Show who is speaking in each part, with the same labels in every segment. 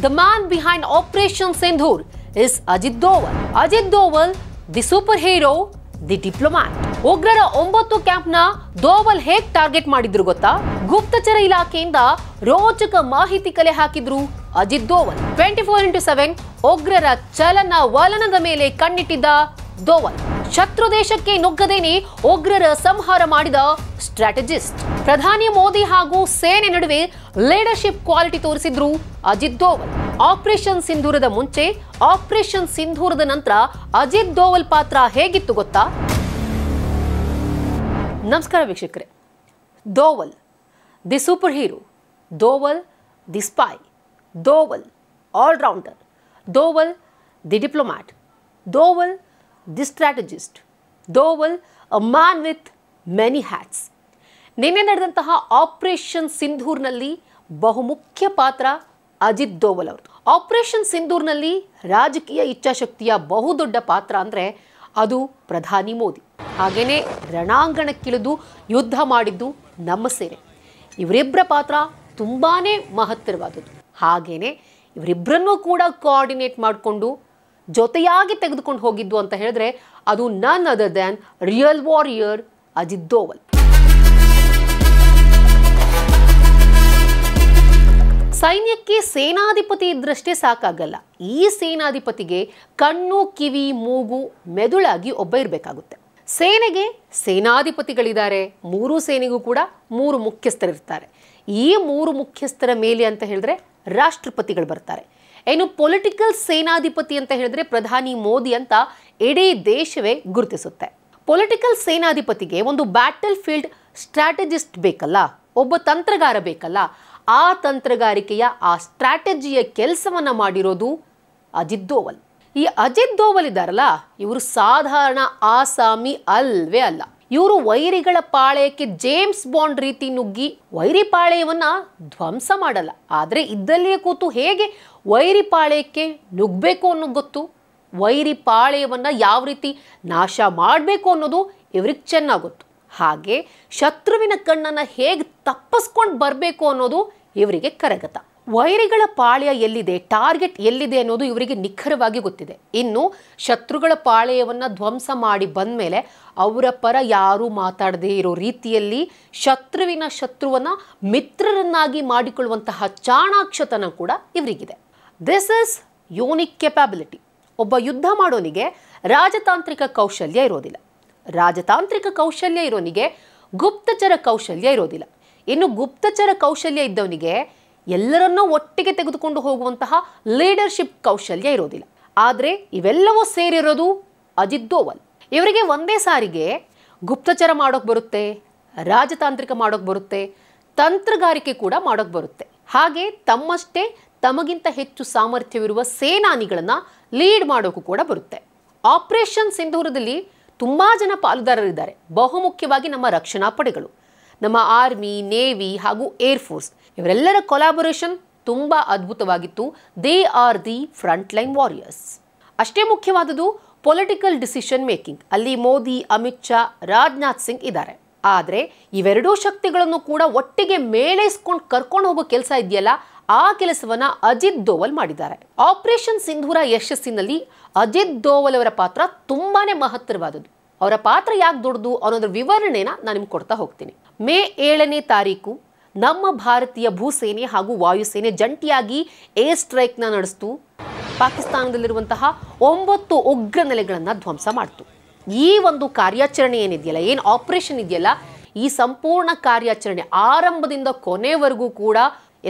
Speaker 1: The man behind Operation Sindhur is Ajit Doval. Ajit Doval, the superhero, the diplomat. ಉಗ್ರರ 9 ಕ್ಯಾಂಪ್ನ ದೋವಲ್ ಹೇಗ್ target ಮಾಡಿದ್ರು ಗೊತ್ತಾ? ಗುಪ್ತಚರ ಇಲಾಖೆಯಿಂದ ರೋಚಕ ಮಾಹಿತಿ ಕಲೆ ಹಾಕಿದ್ರು ಅಜಿತ್ ದೋವಲ್. 24x7 ಉಗ್ರರ ಚಲನ ವಲನದ ಮೇಲೆ ಕಣ್ಣಿಟ್ಟಿದ್ದ ದೋವಲ್. ಶತ್ರು ದೇಶಕ್ಕೆ ನುಗ್ಗದೇನೆ ಉಗ್ರರ ಸಂಹಾರ ಮಾಡಿದ ಸ್ಟ್ರಾಟಜಿಸ್ಟ್. ಪ್ರಧಾನಿ ಮೋದಿ ಹಾಗೂ ಸೇನೆ ನಡುವೆ ಲೀಡರ್ಶಿಪ್ ಕ್ವಾಲಿಟಿ ತೋರಿಸಿದ್ರು ಅಜಿತ್ ದೋವಲ್. ಆಪರೇಷನ್ ಸಿಂಧೂರದ ಮುಂಚೆ, ಆಪರೇಷನ್ ಸಿಂಧೂರದ ನಂತರ ಅಜಿತ್ ದೋವಲ್ ಪಾತ್ರ ಹೇಗಿತ್ತು ಗೊತ್ತಾ? ನಮಸ್ಕಾರ ವೀಕ್ಷಕರೇ. Doval the super hero, Doval the spy, Doval all rounder, Doval the diplomat, Doval the strategist, Doval a man with many hats. ನಿನ್ನೆ ನಡೆದಂತಹ ಆಪರೇಷನ್ ಸಿಂಧೂರ್ನಲ್ಲಿ ಬಹುಮುಖ್ಯ ಪಾತ್ರ ಅಜಿತ್ ದೋವಲ್ ಅವರು. ಆಪರೇಷನ್ ಸಿಂಧೂರ್ನಲ್ಲಿ ರಾಜಕೀಯ ಇಚ್ಛಾಶಕ್ತಿಯ ಬಹುದೊಡ್ಡ ಪಾತ್ರ ಅಂದರೆ ಅದು ಪ್ರಧಾನಿ ಮೋದಿ. ಹಾಗೇನೆ ರಣಾಂಗಣಕ್ಕಿಳಿದು ಯುದ್ಧ ಮಾಡಿದ್ದು ನಮ್ಮ ಸೇನೆ. ಇವರಿಬ್ಬರ ಪಾತ್ರ ತುಂಬಾನೇ ಮಹತ್ತರವಾದದ್ದು. ಹಾಗೇನೆ ಇವರಿಬ್ಬರನ್ನೂ ಕೂಡ ಕೋಆರ್ಡಿನೇಟ್ ಮಾಡಿಕೊಂಡು ಜೊತೆಯಾಗಿ ತೆಗೆದುಕೊಂಡು ಹೋಗಿದ್ದು ಅಂತ ಹೇಳಿದ್ರೆ ಅದು none other than real warrior Ajit Doval. ಸೈನ್ಯಕ್ಕೆ ಸೇನಾಧಿಪತಿ ಇದ್ರಷ್ಟೇ ಸಾಕಾಗಲ್ಲ. ಈ ಸೇನಾಧಿಪತಿಗೆ ಕಣ್ಣು, ಕಿವಿ, ಮೂಗು, ಮೆದುಳಾಗಿ ಒಬ್ಬ ಇರಬೇಕಾಗುತ್ತೆ. ಸೇನೆಗೆ ಸೇನಾಧಿಪತಿಗಳಿದ್ದಾರೆ. 3 ಸೇನೆಗೂ ಕೂಡ 3 ಮುಖ್ಯಸ್ಥರಿರ್ತಾರೆ. ಈ 3 ಮುಖ್ಯಸ್ಥರ ಮೇಲೆ ಅಂತ ಹೇಳಿದ್ರೆ ರಾಷ್ಟ್ರಪತಿಗಳು ಬರ್ತಾರೆ. ಏನು ಪೊಲಿಟಿಕಲ್ ಸೇನಾಧಿಪತಿ ಅಂತ ಹೇಳಿದ್ರೆ ಪ್ರಧಾನಿ ಮೋದಿ ಅಂತ ಇಡೀ ದೇಶವೇ ಗುರುತಿಸುತ್ತೆ. ಪೊಲಿಟಿಕಲ್ ಸೇನಾಧಿಪತಿಗೆ ಒಂದು ಬ್ಯಾಟಲ್ ಫೀಲ್ಡ್ ಸ್ಟ್ರಾಟಜಿಸ್ಟ್ ಬೇಕಲ್ಲ, ಒಬ್ಬ ತಂತ್ರಗಾರ ಬೇಕಲ್ಲ. ಆ ತಂತ್ರಗಾರಿಕೆಯ, ಆ ಸ್ಟ್ರಾಟಜಿಯ ಕೆಲಸವನ್ನ ಮಾಡಿರೋದು ಅಜಿತ್ ದೋವಲ್. ಈ ಅಜಿತ್ ದೋವಲ್ ಇದ್ದಾರಲ್ಲ, ಇವರು ಸಾಧಾರಣ ಆಸಾಮಿ ಅಲ್ವೇ ಅಲ್ಲ. ಇವರು ವೈರಿಗಳ ಪಾಳೆಯಕ್ಕೆ ಜೇಮ್ಸ್ ಬಾಂಡ್ ರೀತಿ ನುಗ್ಗಿ ವೈರಿ ಪಾಳೆಯವನ್ನ ಧ್ವಂಸ ಮಾಡಲ್ಲ. ಆದರೆ ಇದ್ದಲ್ಲಿಯೇ ಕೂತು ಹೇಗೆ ವೈರಿ ಪಾಳೆಯಕ್ಕೆ ನುಗ್ಗಬೇಕು ಅನ್ನೋದು ಗೊತ್ತು. ವೈರಿ ಪಾಳೆಯವನ್ನ ಯಾವ ರೀತಿ ನಾಶ ಮಾಡಬೇಕು ಅನ್ನೋದು ಇವ್ರಿಗೆ ಚೆನ್ನಾಗಿ ಗೊತ್ತು. ಹಾಗೆ ಶತ್ರುವಿನ ಕಣ್ಣನ್ನು ಹೇಗೆ ತಪ್ಪಿಸ್ಕೊಂಡು ಬರಬೇಕು ಅನ್ನೋದು ಇವರಿಗೆ ಕರಗತ. ವೈರಿಗಳ ಪಾಳ್ಯ ಎಲ್ಲಿದೆ, ಟಾರ್ಗೆಟ್ ಎಲ್ಲಿದೆ ಅನ್ನೋದು ಇವರಿಗೆ ನಿಖರವಾಗಿ ಗೊತ್ತಿದೆ. ಇನ್ನು ಶತ್ರುಗಳ ಪಾಳೆಯವನ್ನು ಧ್ವಂಸ ಮಾಡಿ ಬಂದ ಮೇಲೆ ಅವರ ಪರ ಯಾರೂ ಮಾತಾಡದೇ ಇರೋ ರೀತಿಯಲ್ಲಿ ಶತ್ರುವಿನ ಶತ್ರುವನ್ನ ಮಿತ್ರರನ್ನಾಗಿ ಮಾಡಿಕೊಳ್ಳುವಂತಹ ಚಾಣಾಕ್ಷತನ ಕೂಡ ಇವರಿಗಿದೆ. This is unique capability. ಒಬ್ಬ ಯುದ್ಧ ಮಾಡೋನಿಗೆ ರಾಜತಾಂತ್ರಿಕ ಕೌಶಲ್ಯ ಇರೋದಿಲ್ಲ. ರಾಜತಾಂತ್ರಿಕ ಕೌಶಲ್ಯ ಇರೋನಿಗೆ ಗುಪ್ತಚರ ಕೌಶಲ್ಯ ಇರೋದಿಲ್ಲ. ಇನ್ನು ಗುಪ್ತಚರ ಕೌಶಲ್ಯ ಇದ್ದವನಿಗೆ ಎಲ್ಲರನ್ನೂ ಒಟ್ಟಿಗೆ ತೆಗೆದುಕೊಂಡು ಹೋಗುವಂತಹ ಲೀಡರ್ಶಿಪ್ ಕೌಶಲ್ಯ ಇರೋದಿಲ್ಲ. ಆದರೆ ಇವೆಲ್ಲವೂ ಸೇರಿರೋದು ಅಜಿತ್ ದೋವಲ್. ಇವರಿಗೆ ಒಂದೇ ಸಾರಿಗೆ ಗುಪ್ತಚರ ಮಾಡೋಕೆ ಬರುತ್ತೆ, ರಾಜತಾಂತ್ರಿಕ ಮಾಡೋಕೆ ಬರುತ್ತೆ, ತಂತ್ರಗಾರಿಕೆ ಕೂಡ ಮಾಡೋಕೆ ಬರುತ್ತೆ. ಹಾಗೆ ತಮ್ಮಷ್ಟೇ ತಮಗಿಂತ ಹೆಚ್ಚು ಸಾಮರ್ಥ್ಯವಿರುವ ಸೇನಾನಿಗಳನ್ನು ಲೀಡ್ ಮಾಡೋಕ್ಕೂ ಕೂಡ ಬರುತ್ತೆ. ಆಪರೇಷನ್ ಸಿಂಧೂರದಲ್ಲಿ ತುಂಬ ಜನ ಪಾಲುದಾರರಿದ್ದಾರೆ. ಬಹುಮುಖ್ಯವಾಗಿ ನಮ್ಮ ರಕ್ಷಣಾ ಪಡೆಗಳು, ನಮ್ಮ ಆರ್ಮಿ, ನೇವಿ ಹಾಗೂ ಏರ್ಫೋರ್ಸ್, ಇವರೆಲ್ಲರ ಕೊಲಾಬೊರೇಷನ್ ತುಂಬ ಅದ್ಭುತವಾಗಿತ್ತು. They are the front line warriors. ಅಷ್ಟೇ ಮುಖ್ಯವಾದದ್ದು ಪೊಲಿಟಿಕಲ್ ಡಿಸಿಷನ್ ಮೇಕಿಂಗ್. ಅಲ್ಲಿ ಮೋದಿ, ಅಮಿತ್ ಶಾ, ರಾಜನಾಥ್ ಸಿಂಗ್ ಇದ್ದಾರೆ. ಆದರೆ ಇವೆರಡೂ ಶಕ್ತಿಗಳನ್ನು ಕೂಡ ಒಟ್ಟಿಗೆ ಮೇಳೈಸ್ಕೊಂಡು ಕರ್ಕೊಂಡು ಹೋಗೋ ಕೆಲಸ ಇದೆಯಲ್ಲ, ಆ ಕೆಲಸವನ್ನ ಅಜಿತ್ ದೋವಲ್ ಮಾಡಿದ್ದಾರೆ. ಆಪರೇಷನ್ ಸಿಂಧೂರ ಯಶಸ್ಸಿನಲ್ಲಿ ಅಜಿತ್ ದೋವಲ್ ಅವರ ಪಾತ್ರ ತುಂಬಾನೇ ಮಹತ್ತರವಾದದ್ದು. ಅವರ ಪಾತ್ರ ಯಾಕೆ ದೊಡ್ಡದು ಅನ್ನೋದ್ರ ವಿವರಣೆನ ನಾನು ನಿಮ್ಗೆ ಕೊಡ್ತಾ ಹೋಗ್ತೀನಿ. ಮೇ 7ನೇ ತಾರೀಕು ನಮ್ಮ ಭಾರತೀಯ ಭೂಸೇನೆ ಹಾಗೂ ವಾಯುಸೇನೆ ಜಂಟಿಯಾಗಿ ಏರ್ ಸ್ಟ್ರೈಕ್ನ ನಡೆಸ್ತು. ಪಾಕಿಸ್ತಾನದಲ್ಲಿರುವಂತಹ 9 ಉಗ್ರ ನೆಲೆಗಳನ್ನು ಧ್ವಂಸ ಮಾಡ್ತು. ಈ ಒಂದು ಕಾರ್ಯಾಚರಣೆ ಏನಿದೆಯಲ್ಲ, ಏನು ಆಪರೇಷನ್ ಇದೆಯಲ್ಲ, ಈ ಸಂಪೂರ್ಣ ಕಾರ್ಯಾಚರಣೆ ಆರಂಭದಿಂದ ಕೊನೆವರೆಗೂ ಕೂಡ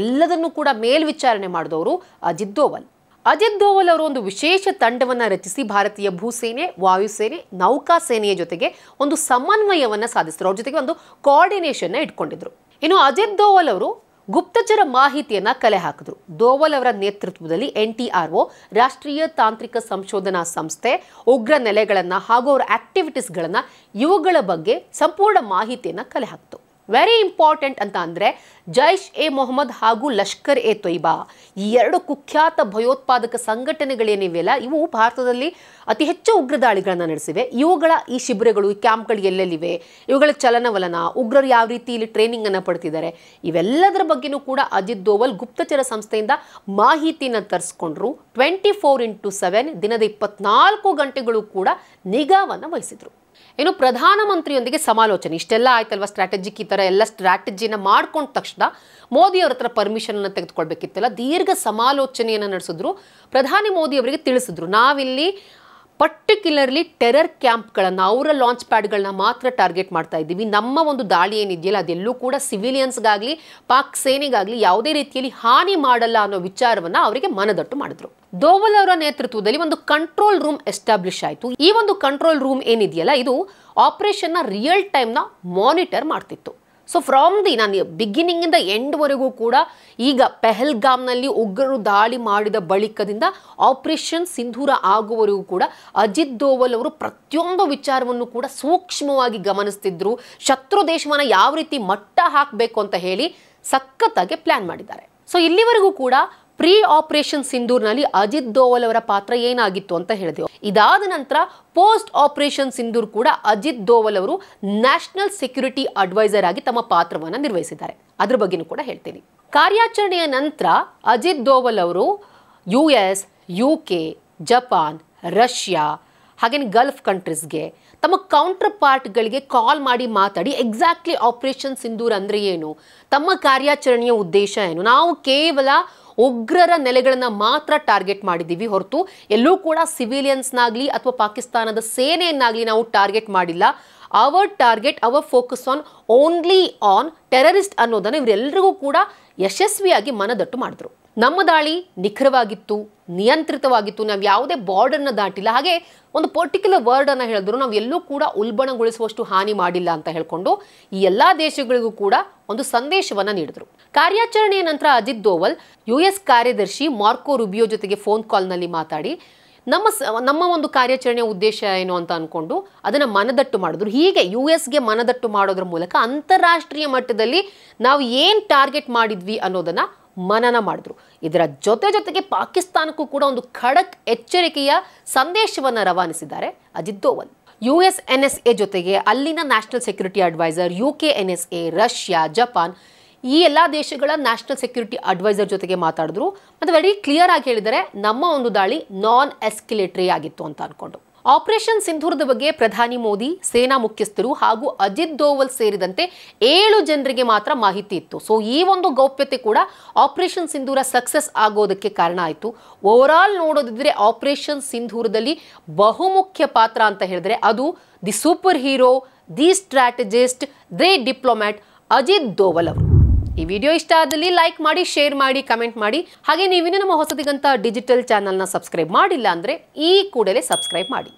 Speaker 1: ಎಲ್ಲದನ್ನು ಕೂಡ ಮೇಲ್ವಿಚಾರಣೆ ಮಾಡಿದವರು ಅಜಿತ್ ದೋವಲ್. ಅಜಿತ್ ದೋವಲ್ ಅವರು ಒಂದು ವಿಶೇಷ ತಂಡವನ್ನು ರಚಿಸಿ ಭಾರತೀಯ ಭೂಸೇನೆ, ವಾಯುಸೇನೆ, ನೌಕಾ ಸೇನೆಯ ಜೊತೆಗೆ ಒಂದು ಸಮನ್ವಯವನ್ನು ಸಾಧಿಸಿದ್ರು. ಅವ್ರ ಜೊತೆಗೆ ಒಂದು ಕೋಆರ್ಡಿನೇಷನ್ನ ಇಟ್ಕೊಂಡಿದ್ರು. ಇನ್ನು ಅಜಿತ್ ದೋವಲ್ ಅವರು ಗುಪ್ತಚರ ಮಾಹಿತಿಯನ್ನ ಕಲೆ ಹಾಕಿದ್ರು. ದೋವಲ್ ಅವರ ನೇತೃತ್ವದಲ್ಲಿ NTRO, ರಾಷ್ಟ್ರೀಯ ತಾಂತ್ರಿಕ ಸಂಶೋಧನಾ ಸಂಸ್ಥೆ, ಉಗ್ರ ನೆಲೆಗಳನ್ನು ಹಾಗೂ ಅವರ ಆಕ್ಟಿವಿಟೀಸ್ಗಳನ್ನು, ಇವುಗಳ ಬಗ್ಗೆ ಸಂಪೂರ್ಣ ಮಾಹಿತಿಯನ್ನ ಕಲೆ ಹಾಕ್ತು. ವೆರಿ ಇಂಪಾರ್ಟೆಂಟ್ ಅಂತ ಅಂದರೆ ಜೈಷ್ ಎ ಮೊಹಮ್ಮದ್ ಹಾಗೂ ಲಷ್ಕರ್ ಎ ತೊಯ್ಬಾ ಈ ಎರಡು ಕುಖ್ಯಾತ ಭಯೋತ್ಪಾದಕ ಸಂಘಟನೆಗಳೇನಿವೆಯಲ್ಲ ಇವು ಭಾರತದಲ್ಲಿ ಅತಿ ಹೆಚ್ಚು ಉಗ್ರ ದಾಳಿಗಳನ್ನು ನಡೆಸಿವೆ. ಇವುಗಳ ಈ ಶಿಬಿರಗಳು ಈ ಕ್ಯಾಂಪ್ಗಳು ಎಲ್ಲೆಲ್ಲಿವೆ, ಇವುಗಳ ಚಲನವಲನ, ಉಗ್ರರು ಯಾವ ರೀತಿ ಇಲ್ಲಿ ಟ್ರೈನಿಂಗ್ ಅನ್ನು ಪಡ್ತಿದ್ದಾರೆ, ಇವೆಲ್ಲದರ ಬಗ್ಗೆನೂ ಕೂಡ ಅಜಿತ್ ದೋವಲ್ ಗುಪ್ತಚರ ಸಂಸ್ಥೆಯಿಂದ ಮಾಹಿತಿನ ತರಿಸ್ಕೊಂಡ್ರು. 24x7 ದಿನದ 24 ಗಂಟೆಗಳು ಕೂಡ ನಿಗಾವನ್ನು ವಹಿಸಿದ್ರು. ಇನ್ನು ಪ್ರಧಾನಮಂತ್ರಿಯೊಂದಿಗೆ ಸಮಾಲೋಚನೆ ಇಷ್ಟೆಲ್ಲ ಆಯ್ತಲ್ವ, ಸ್ಟ್ರಾಟಜಿಕ್ ಈ ಥರ ಎಲ್ಲ ಸ್ಟ್ರಾಟಜಿನ ಮಾಡ್ಕೊಂಡ ತಕ್ಷಣ ಮೋದಿ ಅವ್ರ ಹತ್ರ ಪರ್ಮಿಷನ್ ಅನ್ನು ತೆಗೆದುಕೊಳ್ಬೇಕಿತ್ತಲ್ಲ, ದೀರ್ಘ ಸಮಾಲೋಚನೆಯನ್ನು ನಡೆಸಿದ್ರು. ಪ್ರಧಾನಿ ಮೋದಿ ಅವರಿಗೆ ತಿಳಿಸಿದ್ರು, ನಾವಿಲ್ಲಿ ಪರ್ಟಿಕ್ಯುಲರ್ಲಿ ಟೆರರ್ ಕ್ಯಾಂಪ್ಗಳನ್ನು ಅವರ ಲಾಂಚ್ ಪ್ಯಾಡ್ಗಳನ್ನ ಮಾತ್ರ ಟಾರ್ಗೆಟ್ ಮಾಡ್ತಾ ಇದ್ದೀವಿ. ನಮ್ಮ ಒಂದು ದಾಳಿ ಏನಿದೆಯಲ್ಲ ಅದೆಲ್ಲೂ ಕೂಡ ಸಿವಿಲಿಯನ್ಸ್ಗಾಗಲಿ ಪಾಕ್ ಸೇನೆಗಾಗಲಿ ಯಾವುದೇ ರೀತಿಯಲ್ಲಿ ಹಾನಿ ಮಾಡಲ್ಲ ಅನ್ನೋ ವಿಚಾರವನ್ನು ಅವರಿಗೆ ಮನದಟ್ಟು ಮಾಡಿದ್ರು. ದೋವಲ್ ಅವರ ನೇತೃತ್ವದಲ್ಲಿ ಒಂದು ಕಂಟ್ರೋಲ್ ರೂಮ್ ಎಸ್ಟಾಬ್ಲಿಷ್ ಆಯಿತು. ಈ ಒಂದು ಕಂಟ್ರೋಲ್ ರೂಮ್ ಏನಿದೆಯಲ್ಲ ಇದು ಆಪರೇಷನ್ನ ರಿಯಲ್ ಟೈಮ್ನ ಮಾನಿಟರ್ ಮಾಡ್ತಿತ್ತು. ಸೊ ಫ್ರಾಮ್ ನಾನು ಬಿಗಿನಿಂಗಿಂದ ಎಂಡ್ವರೆಗೂ ಕೂಡ ಈಗ ಪೆಹಲ್ಗಾಮ್ನಲ್ಲಿ ಉಗ್ರರು ದಾಳಿ ಮಾಡಿದ ಬಳಿಕದಿಂದ ಆಪರೇಷನ್ ಸಿಂಧೂರ ಆಗುವವರೆಗೂ ಕೂಡ ಅಜಿತ್ ದೋವಲ್ ಅವರು ಪ್ರತಿಯೊಂದು ವಿಚಾರವನ್ನು ಕೂಡ ಸೂಕ್ಷ್ಮವಾಗಿ ಗಮನಿಸ್ತಿದ್ರು. ಶತ್ರು ದೇಶವನ್ನು ಯಾವ ರೀತಿ ಮಟ್ಟ ಹಾಕಬೇಕು ಅಂತ ಹೇಳಿ ಸಖತ್ತಾಗಿ ಪ್ಲಾನ್ ಮಾಡಿದ್ದಾರೆ. ಸೊ ಇಲ್ಲಿವರೆಗೂ ಕೂಡ ಪ್ರೀ ಆಪರೇಷನ್ ಸಿಂಧೂರ್ನಲ್ಲಿ ಅಜಿತ್ ದೋವಲ್ ಅವರ ಪಾತ್ರ ಏನಾಗಿತ್ತು ಅಂತ ಹೇಳಿದೆವು. ಇದಾದ ನಂತರ ಪೋಸ್ಟ್ ಆಪರೇಷನ್ ಸಿಂಧೂರ್ ಕೂಡ ಅಜಿತ್ ದೋವಲ್ ಅವರು ನ್ಯಾಷನಲ್ ಸೆಕ್ಯೂರಿಟಿ ಅಡ್ವೈಸರ್ ಆಗಿ ತಮ್ಮ ಪಾತ್ರವನ್ನು ನಿರ್ವಹಿಸಿದ್ದಾರೆ. ಅದ್ರ ಬಗ್ಗೆನೂ ಕೂಡ ಹೇಳ್ತೀನಿ. ಕಾರ್ಯಾಚರಣೆಯ ನಂತರ ಅಜಿತ್ ದೋವಲ್ ಅವರು US, UK, ಜಪಾನ್, ರಷ್ಯಾ ಹಾಗೇನೆ ಗಲ್ಫ್ ಕಂಟ್ರೀಸ್ಗೆ ತಮ್ಮ ಕೌಂಟರ್ ಪಾರ್ಟ್ಗಳಿಗೆ ಕಾಲ್ ಮಾಡಿ ಮಾತಾಡಿ ಎಕ್ಸಾಕ್ಟ್ಲಿ ಆಪರೇಷನ್ ಸಿಂಧೂರ್ ಅಂದರೆ ಏನು, ತಮ್ಮ ಕಾರ್ಯಾಚರಣೆಯ ಉದ್ದೇಶ ಏನು, ನಾವು ಕೇವಲ ಉಗ್ರರ ನೆಲೆಗಳನ್ನು ಮಾತ್ರ ಟಾರ್ಗೆಟ್ ಮಾಡಿದ್ದೀವಿ ಹೊರತು ಎಲ್ಲೂ ಕೂಡ ಸಿವಿಲಿಯನ್ಸ್ನಾಗಲಿ ಅಥವಾ ಪಾಕಿಸ್ತಾನದ ಸೇನೆಯನ್ನಾಗಲಿ ನಾವು ಟಾರ್ಗೆಟ್ ಮಾಡಿಲ್ಲ. Our target our focus on only on terrorist ಅನ್ನೋದನ್ನು ಇವರೆಲ್ಲರಿಗೂ ಕೂಡ ಯಶಸ್ವಿಯಾಗಿ ಮನದಟ್ಟು ಮಾಡಿದ್ರು. ನಮ್ಮ ದಾಳಿ ನಿಖರವಾಗಿತ್ತು, ನಿಯಂತ್ರಿತವಾಗಿತ್ತು, ನಾವು ಯಾವುದೇ ಬಾರ್ಡರ್ನ ದಾಟಿಲ್ಲ, ಹಾಗೆ ಒಂದು ಪರ್ಟಿಕ್ಯುಲರ್ ವರ್ಡನ್ನು ಹೇಳಿದ್ರು ನಾವು ಎಲ್ಲೂ ಕೂಡ ಉಲ್ಬಣಗೊಳಿಸುವಷ್ಟು ಹಾನಿ ಮಾಡಿಲ್ಲ ಅಂತ ಹೇಳ್ಕೊಂಡು ಈ ಎಲ್ಲ ದೇಶಗಳಿಗೂ ಕೂಡ ಒಂದು ಸಂದೇಶವನ್ನು ನೀಡಿದ್ರು. ಕಾರ್ಯಾಚರಣೆಯ ನಂತರ ಅಜಿತ್ ದೋವಲ್ US ಕಾರ್ಯದರ್ಶಿ ಮಾರ್ಕೋ ರುಬಿಯೋ ಜೊತೆಗೆ ಫೋನ್ ಕಾಲ್ನಲ್ಲಿ ಮಾತಾಡಿ ನಮ್ಮ ಒಂದು ಕಾರ್ಯಾಚರಣೆಯ ಉದ್ದೇಶ ಏನು ಅಂತ ಅಂದ್ಕೊಂಡು ಅದನ್ನು ಮನದಟ್ಟು ಮಾಡಿದ್ರು. ಹೀಗೆ USಗೆ ಮನದಟ್ಟು ಮಾಡೋದ್ರ ಮೂಲಕ ಅಂತಾರಾಷ್ಟ್ರೀಯ ಮಟ್ಟದಲ್ಲಿ ನಾವು ಏನು ಟಾರ್ಗೆಟ್ ಮಾಡಿದ್ವಿ ಅನ್ನೋದನ್ನು ಮನನ ಮಾಡಿದ್ರು. ಇದರ ಜೊತೆಗೆ ಪಾಕಿಸ್ತಾನಕ್ಕೂ ಕೂಡ ಒಂದು ಖಡಕ್ ಎಚ್ಚರಿಕೆಯ ಸಂದೇಶವನ್ನು ರವಾನಿಸಿದ್ದಾರೆ ಅಜಿತ್ ದೋವಲ್. US NSA ಜೊತೆಗೆ ಅಲ್ಲಿನ national security adviser, UK NSA, Russia, Japan ಈ ಎಲ್ಲ ದೇಶಗಳ ನ್ಯಾಷನಲ್ ಸೆಕ್ಯೂರಿಟಿ ಅಡ್ವೈಸರ್ ಜೊತೆಗೆ ಮಾತಾಡಿದ್ರು. ಮತ್ತು ವೆರಿ ಕ್ಲಿಯರ್ ಆಗಿ ಹೇಳಿದರೆ ನಮ್ಮ ಒಂದು ದಾಳಿ ನಾನ್ ಎಸ್ಕಲೇಟರಿ ಆಗಿತ್ತು ಅಂತ ಅನ್ಕೊಂಡು. ಆಪರೇಷನ್ ಸಿಂಧೂರದ ಬಗ್ಗೆ ಪ್ರಧಾನಿ ಮೋದಿ, ಸೇನಾ ಮುಖ್ಯಸ್ಥರು ಹಾಗೂ ಅಜಿತ್ ದೋವಲ್ ಸೇರಿದಂತೆ 7 ಜನರಿಗೆ ಮಾತ್ರ ಮಾಹಿತಿ ಇತ್ತು. ಸೊ ಈ ಒಂದು ಗೌಪ್ಯತೆ ಕೂಡ ಆಪರೇಷನ್ ಸಿಂಧೂರ ಸಕ್ಸಸ್ ಆಗೋದಕ್ಕೆ ಕಾರಣ ಆಯಿತು. ಓವರ್ ಆಲ್ ನೋಡೋದಿದ್ರೆ ಆಪರೇಷನ್ ಸಿಂಧೂರದಲ್ಲಿ ಬಹುಮುಖ್ಯ ಪಾತ್ರ ಅಂತ ಹೇಳಿದ್ರೆ ಅದು the super hero, the strategist, the diplomat Ajit Doval ಅವರು. ಈ ವಿಡಿಯೋ ಇಷ್ಟ ಆದಲ್ಲಿ ಲೈಕ್ ಮಾಡಿ, ಶೇರ್ ಮಾಡಿ, ಕಮೆಂಟ್ ಮಾಡಿ. ಹಾಗೆ ನೀವಿನ್ನೂ ನಮ್ಮ ಹೊಸದಿಗಂತ ಡಿಜಿಟಲ್ ಚಾನಲ್ನ ಸಬ್ಸ್ಕ್ರೈಬ್ ಮಾಡಿಲ್ಲ ಅಂದರೆ ಈ ಕೂಡಲೇ ಸಬ್ಸ್ಕ್ರೈಬ್ ಮಾಡಿ.